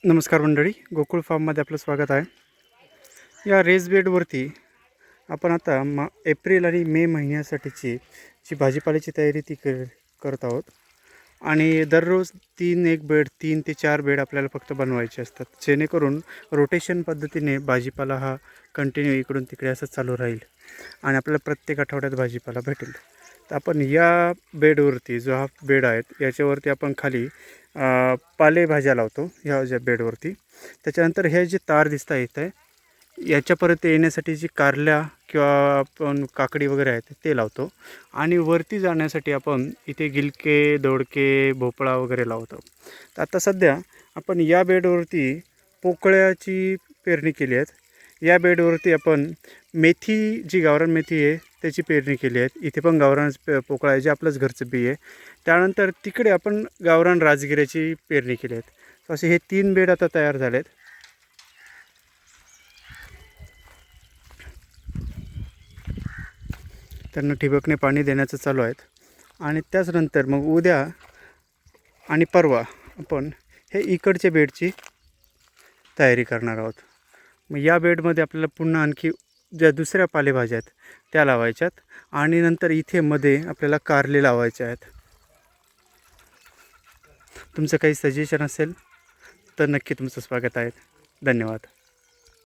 नमस्कार मंडळी, गोकुळ फार्ममध्ये आपलं स्वागत आहे. या रेस बेडवरती आपण आता एप्रिल आणि मे महिन्यासाठीची जी भाजीपाल्याची तयारी ती करत आहोत. आणि दररोज तीन ते चार बेड आपल्याला फक्त बनवायचे असतात, जेणेकरून रोटेशन पद्धतीने भाजीपाला हा कंटिन्यू इकडून तिकडे असं चालू राहील आणि आपल्याला प्रत्येक आठवड्यात भाजीपाला भेटेल. तर आपण या बेडवरती, जो हा बेड आहे याच्यावरती आपण खाली पालेभाज्या लावतो ह्या ज्या बेडवरती. त्याच्यानंतर हे जे तार दिसत आहे याच्यापर्यंत येण्यासाठी जी कारल्या किंवा आपण काकडी वगैरे आहेत ते लावतो. आणि वरती जाण्यासाठी आपण इथे गिलके, दोडके, भोपळा वगैरे लावतो. तर आता सध्या आपण या बेडवरती पोकळ्याची पेरणी केली आहे. या बेडवरती आपण मेथी, जी गावरान मेथी आहे त्याची पेरणी केली आहे. इथे पण गावरान पोकळा आहे, जे आपलंच घरचं बी आहे. त्यानंतर तिकडे आपण गावरान राजगिऱ्याची पेरणी केली आहे. असे हे 3 बेड आता तयार झाले आहेत. त्यांना ठिबकने पाणी देण्याचं चालू आहे. आणि त्याचनंतर मग उद्या आणि परवा आपण हे इकडच्या बेडची तयारी करणार आहोत. मग या बेडमध्ये आपल्याला पुन्हा आणखी ज्या दुसऱ्या पालेभाज्या आहेत त्या लावायच्यात आणि नंतर इथे मध्ये आपल्याला कारले लावायचे आहेत. तुमचं काही सजेशन असेल तर नक्की तुमचं स्वागत आहे. धन्यवाद.